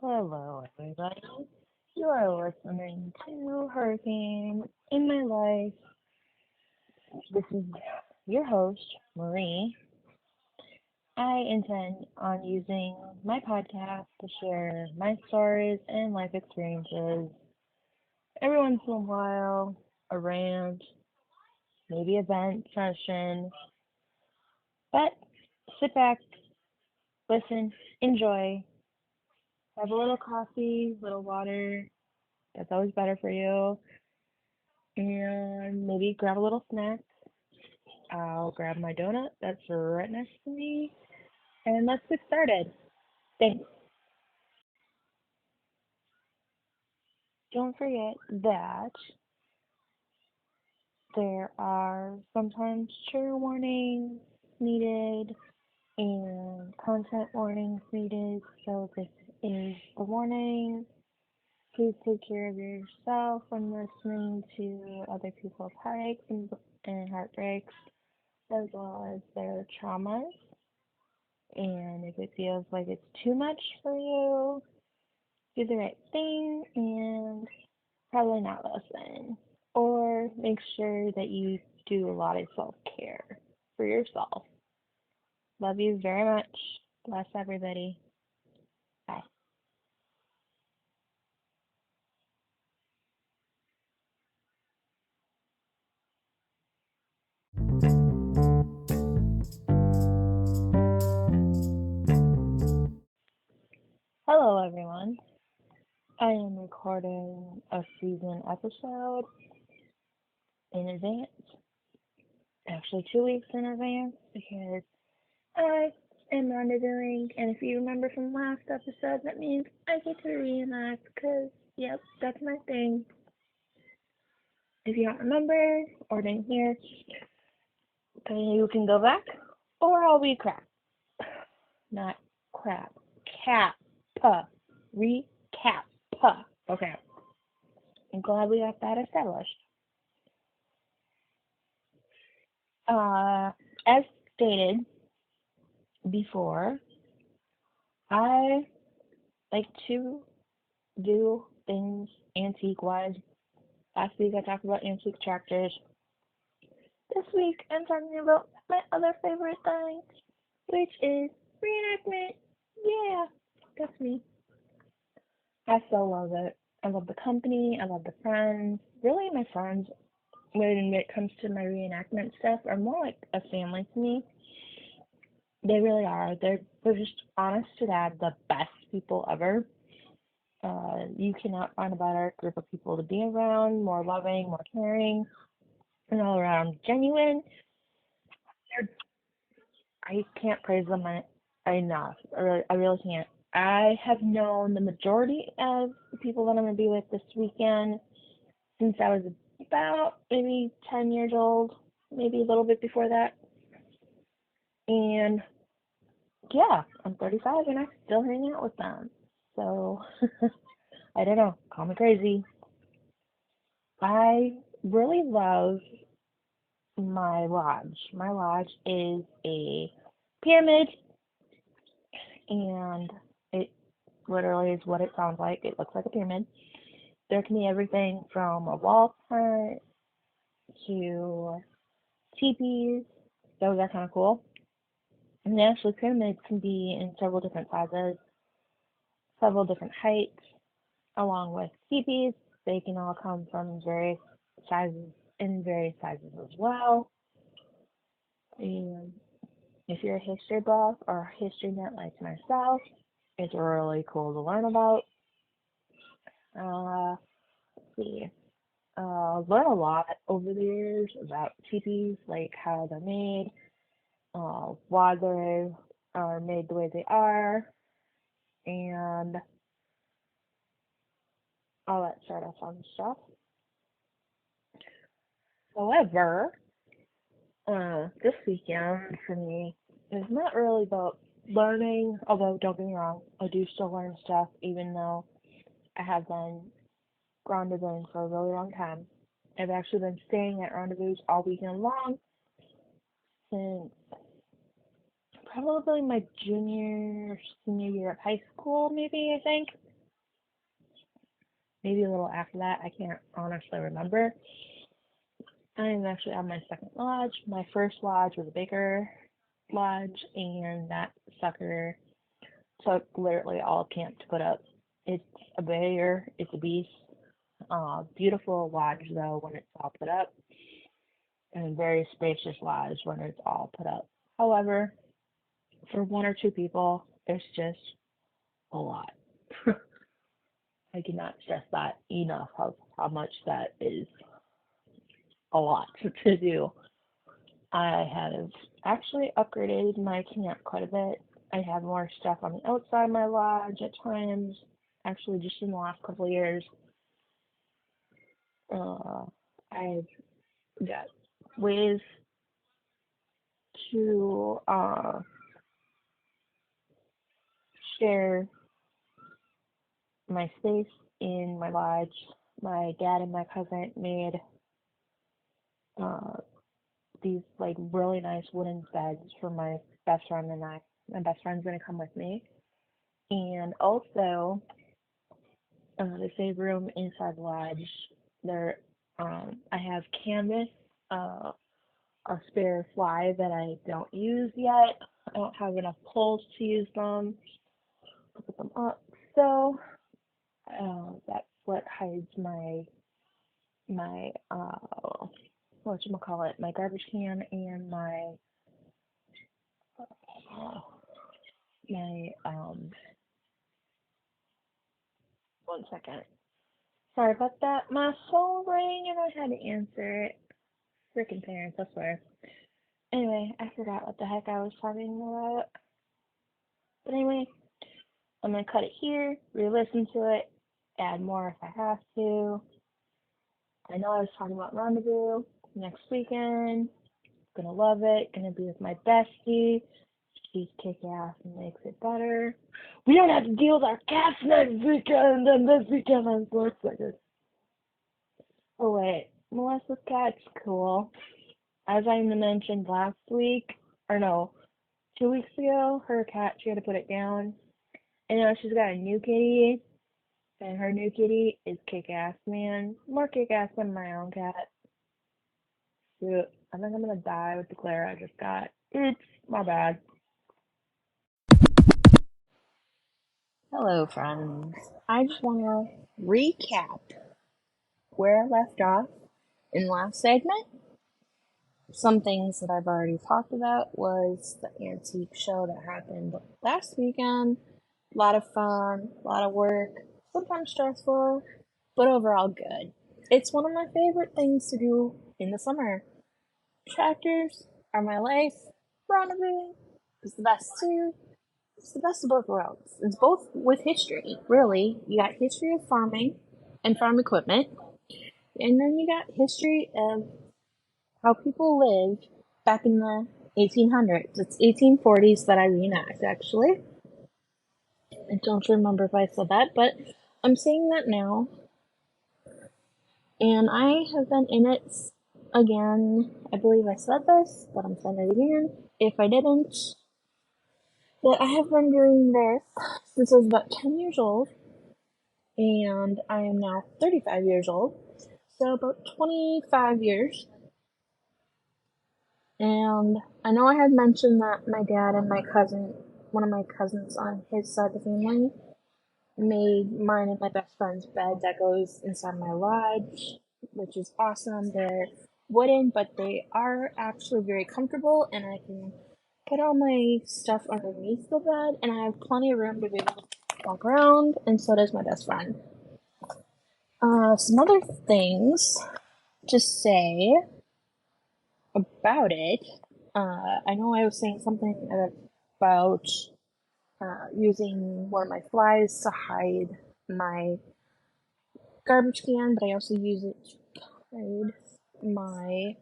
Hello, everybody. You are listening to Hurricane in My Life. This is your host, Marie. I intend on using my podcast to share my stories and life experiences. Every once in a while, a rant, maybe a vent session. But sit back, listen, enjoy, have a little coffee, little water. That's always better for you. And maybe grab a little snack. I'll grab my donut that's right next to me, and let's get started. Thanks. Don't forget that there are sometimes trigger warnings needed and content warnings needed. So this is the warning. Please take care of yourself when listening to other people's heartaches and heartbreaks, as well as their traumas. And if it feels like it's too much for you, do the right thing and probably not listen. Or make sure that you do a lot of self care for yourself. Love you very much. Bless everybody. Bye. Hello, everyone. I am recording a season episode in advance, actually 2 weeks in advance, because I am rendezvousing, and if you remember from last episode, that means I get to reenact, because, yep, that's my thing. If you don't remember or didn't hear, then you can go back, or I'll be crap. Not crap. Cap. Recap. Okay. I'm glad we got that established. As stated before, I like to do things antique wise. Last week I talked about antique tractors. This week I'm talking about my other favorite thing, which is reenactment. Yeah, that's me. I still love it. I love the company. I love the friends. Really, my friends, when it comes to my reenactment stuff, are more like a family to me. They really are. They're just honest to God the best people ever. You cannot find a better group of people to be around, more loving, more caring, and all around genuine. They're, I can't praise them enough. I really can't. I have known the majority of the people that I'm going to be with this weekend since I was about maybe 10 years old, maybe a little bit before that. And yeah, I'm 35 and I still hang out with them. So I don't know, call me crazy. I really love my lodge. My lodge is a pyramid, and it literally is what it sounds like. It looks like a pyramid. There can be everything from a wall tent to teepees. Those are kind of cool. And actually, pyramids can be in several different sizes, several different heights, along with teepees. They can all come from various sizes in various sizes as well. And if you're a history buff or a history nut like myself, it's really cool to learn about. Let's see. Learn a lot over the years about teepees, like how they're made, why they are made the way they are, and all that sort of fun stuff. However, this weekend for me is not really about learning, although don't get me wrong, I do still learn stuff even though I have been rendezvousing for a really long time. I've actually been staying at rendezvous all weekend long since probably my junior, senior year of high school, maybe, I think. maybe a little after that. I can't honestly remember. I'm actually on my second lodge. My first lodge was a bigger lodge, and that sucker took literally all camp to put up. It's a bear, it's a beast. Beautiful lodge though when it's all put up, and very spacious lodge when it's all put up. However, for one or two people, it's just a lot. I cannot stress that enough how much that is a lot to do. I have actually upgraded my camp quite a bit. I have more stuff on the outside of my lodge at times. Actually, just in the last couple of years, uh, I've got ways to share my space in my lodge. My dad and my cousin made uh, these like really nice wooden beds for my best friend and I. My best friend's gonna come with me, and also the same room inside the lodge. There, I have canvas, uh, a spare fly that I don't use yet. I don't have enough poles to use them. Put them up, so that's what hides my whatchamacallit, my garbage can and uh, my 1 second. Sorry about that. My phone rang and I had to answer it. Freaking parents, I swear. Anyway, I forgot what the heck I was talking about. But anyway, I'm gonna cut it here, re-listen to it, add more if I have to. I know I was talking about Rendezvous next weekend. Gonna love it. Gonna be with my bestie. She's kick ass and makes it better. We don't have to deal with our cats next weekend, and this weekend I'm so excited. Oh wait, Melissa's cat's cool. As I mentioned last week, or no, 2 weeks ago, her cat, she had to put it down. And now she's got a new kitty, and her new kitty is kick ass, man. More kick ass than my own cat. Shoot, I think I'm gonna die with the glare I just got. It's my bad. Hello, friends. I just want to recap where I left off in the last segment. Some things that I've already talked about was the antique show that happened last weekend. A lot of fun, a lot of work, sometimes stressful, but overall good. It's one of my favorite things to do in the summer. Tractors are my life. Rendezvous is the best too. It's the best of both worlds. It's both with history, really. You got history of farming and farm equipment, and then you got history of how people lived back in the 1800s. It's 1840s that I reenact, actually. I don't remember if I said that, but I'm saying that now. And I have been in it again. I believe I said this, but I'm saying it again. If I didn't, that I have been doing this since I was about 10 years old, and I am now 35 years old, so about 25 years. And I know I had mentioned that my dad and my cousin, one of my cousins on his side of the family, made mine and my best friend's bed that goes inside my lodge, which is awesome. They're wooden, but they are actually very comfortable, and I can put all my stuff underneath the bed, and I have plenty of room to be able to walk around, and so does my best friend. Some other things to say about it. I know I was saying something about using one of my flies to hide my garbage can, but I also use it to hide my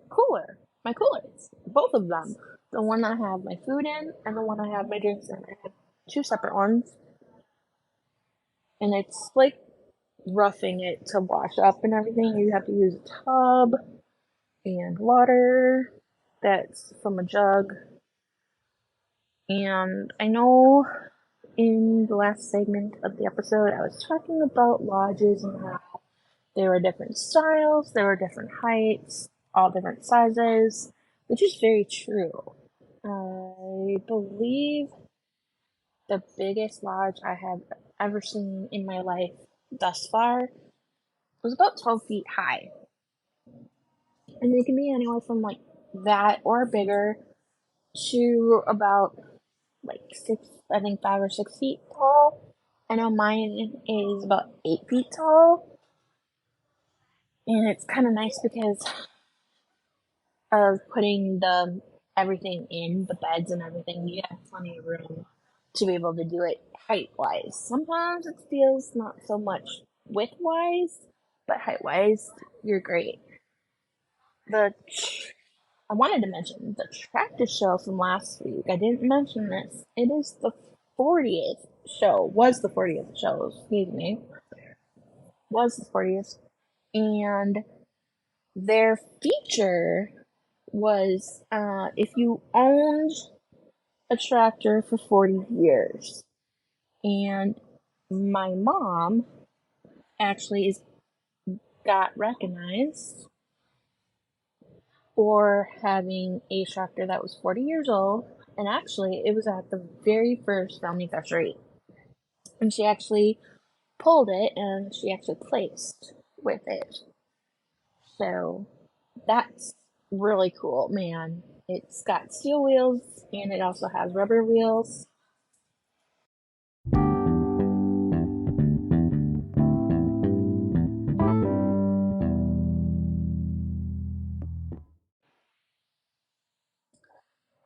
cooler. My coolers. Both of them. The one I have my food in and the one I have my drinks in. I have two separate ones. And it's like roughing it to wash up and everything. You have to use a tub and water that's from a jug And I know in the last segment of the episode, I was talking about lodges and how there were different styles, there were different heights, all different sizes, which is very true. I believe the biggest lodge I have ever seen in my life thus far was about 12 feet high. And it can be anywhere from like that or bigger to about like six, I think 5 or 6 feet tall. I know mine is about 8 feet tall. And it's kind of nice because of putting the everything in the beds and everything. You have plenty of room to be able to do it height wise. Sometimes it feels not so much width wise, but height wise, you're great. The I wanted to mention the tractor show from last week. I didn't mention this. It is the 40th show. Was the 40th show, excuse me. Was the 40th. And their feature was if you owned a tractor for 40 years. And my mom actually got recognized for having a tractor that was 40 years old. And actually, it was at the very first Family Fest Rate. And she actually pulled it and she actually placed with it. So that's really cool, man. It's got steel wheels and it also has rubber wheels.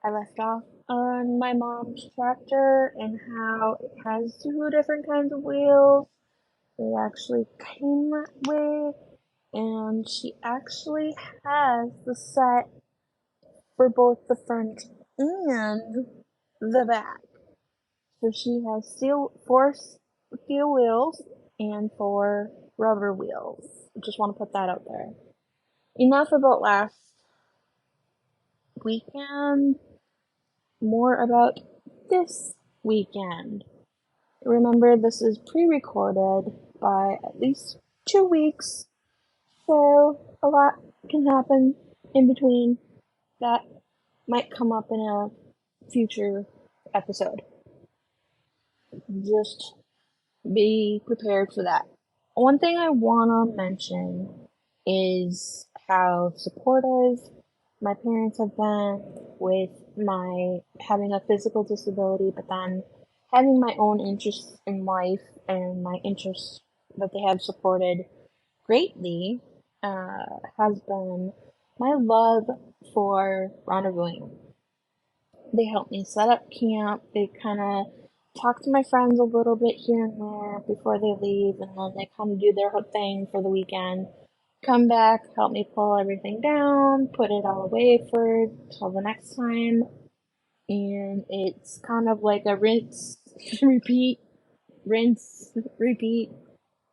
I left off on my mom's tractor and how it has two different kinds of wheels. They actually came that way, and she actually has the set for both the front and the back. So she has four steel wheels and four rubber wheels. I just want to put that out there. Enough about last weekend. More about this weekend. Remember, this is pre-recorded by at least 2 weeks, so a lot can happen in between that might come up in a future episode. Just be prepared for that. One thing I want to mention is how supportive my parents have been with my having a physical disability, but then having my own interests in life and my interests that they have supported greatly has been my love for rendezvousing. They helped me set up camp. They kind of talk to my friends a little bit here and there before they leave, and then they kind of do their whole thing for the weekend. Come back, help me pull everything down, put it all away for till the next time, and it's kind of like a rinse, repeat,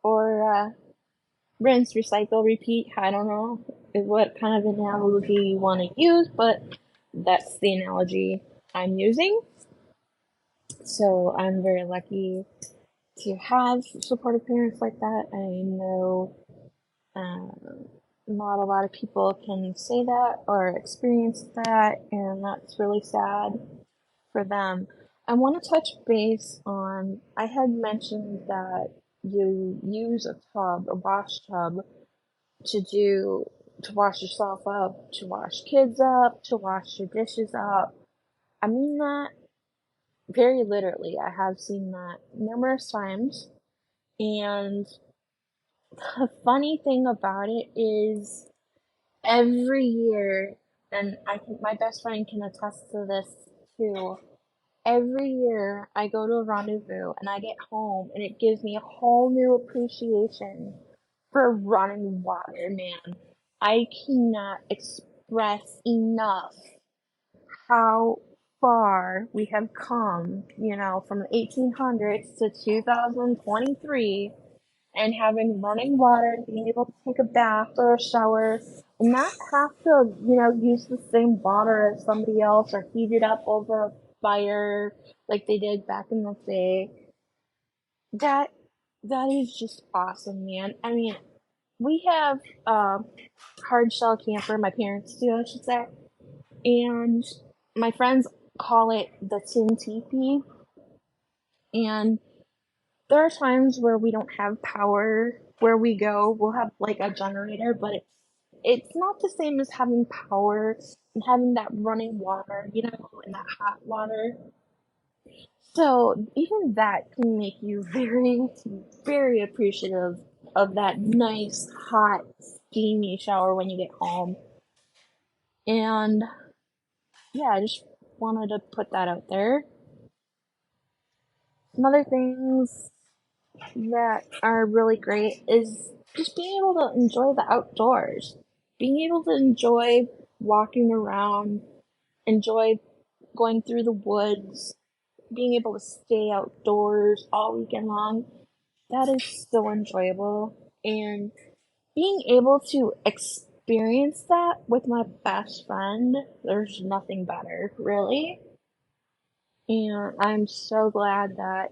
or rinse, recycle, repeat. I don't know what kind of analogy you want to use, but that's the analogy I'm using. So I'm very lucky to have supportive parents like that. I know not a lot of people can say that or experience that, and that's really sad for them. I want to touch base on, I had mentioned that you use a tub, a wash tub, to wash yourself up, to wash kids up, to wash your dishes up. I mean that very literally. I have seen that numerous times. And the funny thing about it is every year, and I think my best friend can attest to this too. Every year I go to a rendezvous and I get home and it gives me a whole new appreciation for running water, man. I cannot express enough how far we have come, from the 1800s to 2023, and having running water, being able to take a bath or a shower, and not have to, use the same water as somebody else or heat it up over fire like they did back in the day. That that is just awesome, man. I mean, we have a hard shell camper. My parents do, I should say, and my friends call it the tin teepee. And there are times where we don't have power where we go. We'll have like a generator, but it's not the same as having power and having that running water, you know, and that hot water. So even that can make you very, very appreciative of that nice, hot, steamy shower when you get home. And yeah, I just wanted to put that out there. Some other things that are really great is just being able to enjoy the outdoors, being able to enjoy walking around, enjoy going through the woods, being able to stay outdoors all weekend long. That is so enjoyable. And being able to experience that with my best friend, there's nothing better, really. And I'm so glad that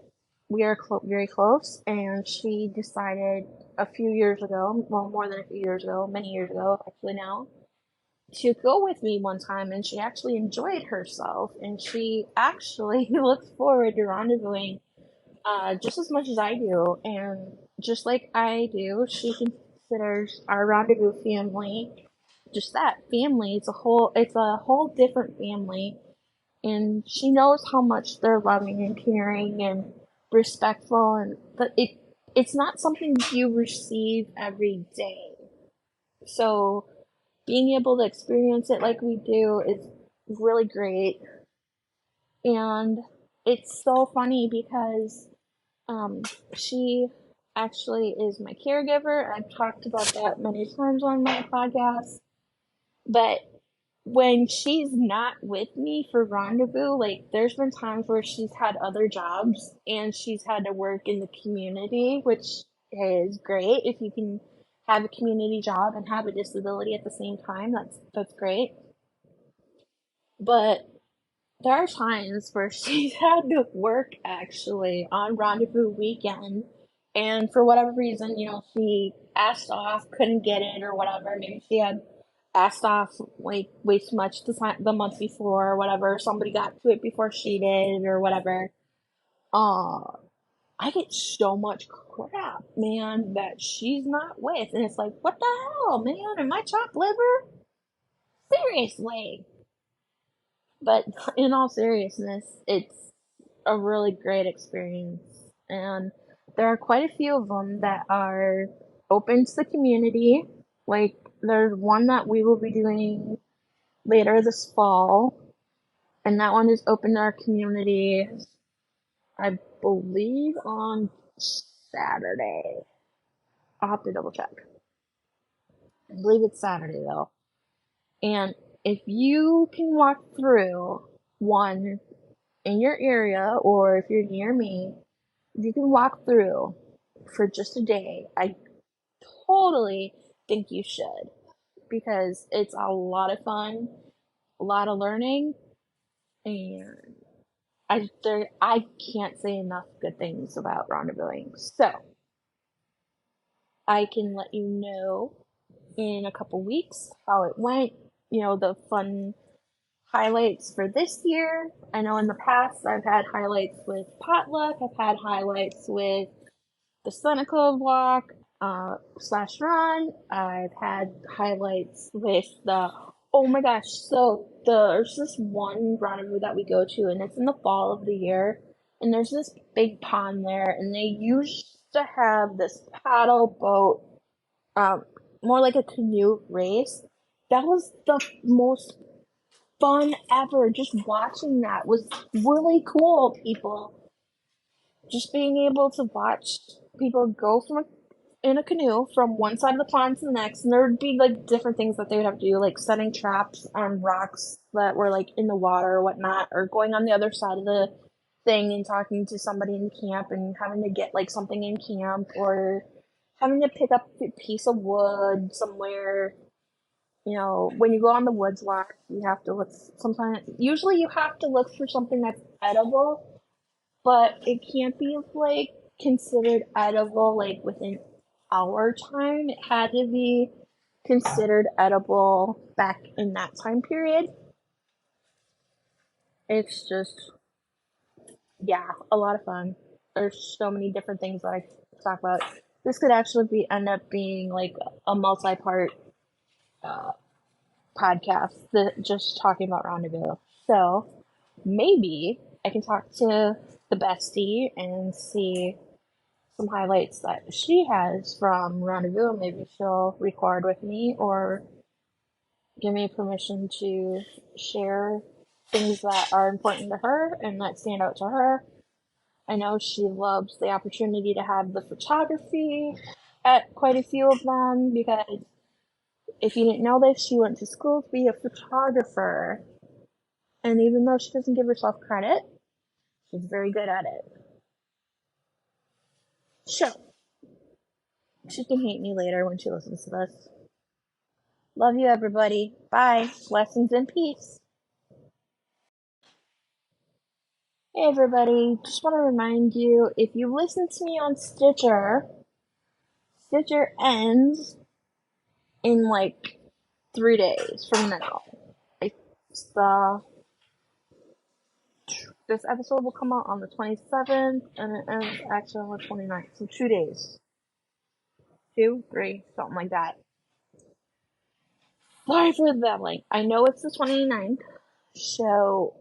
we are very close. And she decided a few years ago, well, more than a few years ago, many years ago, actually now, to go with me one time. And she actually enjoyed herself. And she actually looks forward to rendezvousing just as much as I do. And just like I do, she considers our rendezvous family just that family. It's a whole different family, and she knows how much they're loving and caring and respectful, and but it's not something you receive every day. So being able to experience it like we do is really great. And it's so funny because um she actually is my caregiver. I've talked about that many times on my podcast. But when she's not with me for rendezvous, like there's been times where she's had other jobs and she's had to work in the community, which is great. If you can have a community job and have a disability at the same time, that's great. But there are times where she's had to work actually on rendezvous weekend, and for whatever reason, you know, she asked off, couldn't get it or whatever. Maybe she had asked off like way too much the month before or whatever. Somebody got to it before she did or whatever. Uh, I get so much crap, man, that she's not with, and it's like, what the hell, man? Am I chopped liver? Seriously. But in all seriousness, it's a really great experience. And there are quite a few of them that are open to the community. Like, there's one that we will be doing later this fall, and that one is open to our community, I believe, on Saturday. I'll have to double check. I believe it's Saturday, though. And if you can walk through one in your area, or if you're near me, if you can walk through for just a day, I totally think you should, because it's a lot of fun, a lot of learning, and I can't say enough good things about rendezvousing. So I can let you know in a couple weeks how it went. You know, the fun highlights for this year. I know in the past I've had highlights with potluck. I've had highlights with the Seneca walk slash run. I've had highlights with the, oh my gosh, so there's this one rendezvous that we go to, and it's in the fall of the year, and there's this big pond there, and they used to have this paddle boat, um, more like a canoe race. That was the most fun ever. Just watching that was really cool, people. Just being able to watch people go in a canoe from one side of the pond to the next, and there would be like different things that they would have to do, like setting traps on rocks that were like in the water or whatnot, or going on the other side of the thing and talking to somebody in camp and having to get like something in camp, or having to pick up a piece of wood somewhere. when you go on the woods walk, you have to look. Usually, you have to look for something that's edible, but it can't be like considered edible like within our time. It had to be considered edible back in that time period. It's just, yeah, a lot of fun. There's so many different things that I talk about. This could actually end up being like a multi-part uh, podcast that just talking about Rendezvous. So maybe I can talk to the bestie and see some highlights that she has from Rendezvous. Maybe she'll record with me or give me permission to share things that are important to her and that stand out to her. I know she loves the opportunity to have the photography at quite a few of them because if you didn't know this, she went to school to be a photographer. And even though she doesn't give herself credit, she's very good at it. So, she can hate me later when she listens to this. Love you, everybody. Bye. Blessings and peace. Hey, everybody. Just want to remind you, if you listen to me on Stitcher, Stitcher ends in like 3 days from now. This episode will come out on the 27th, and it ends actually on the 29th. So 2 days. 2, 3, something like that. Sorry for the babbling. I know it's the 29th, so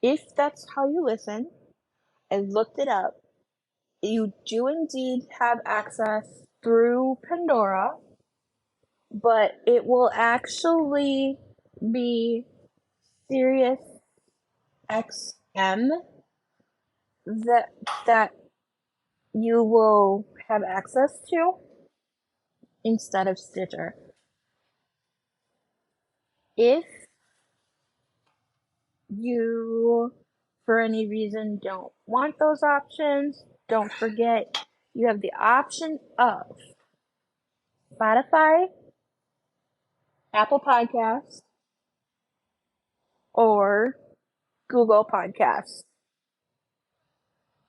if that's how you listen, I looked it up. You do indeed have access through Pandora, but it will actually be Sirius XM that you will have access to instead of Stitcher. If you, for any reason, don't want those options, don't forget you have the option of Spotify, Apple Podcasts, or Google Podcasts.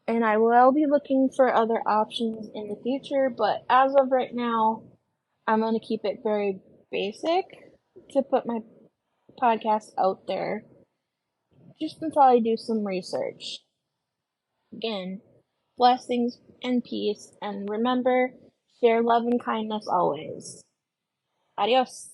And I will be looking for other options in the future, but as of right now, I'm going to keep it very basic to put my podcast out there just until I do some research. Again, blessings and peace, and remember, share love and kindness always. Adios.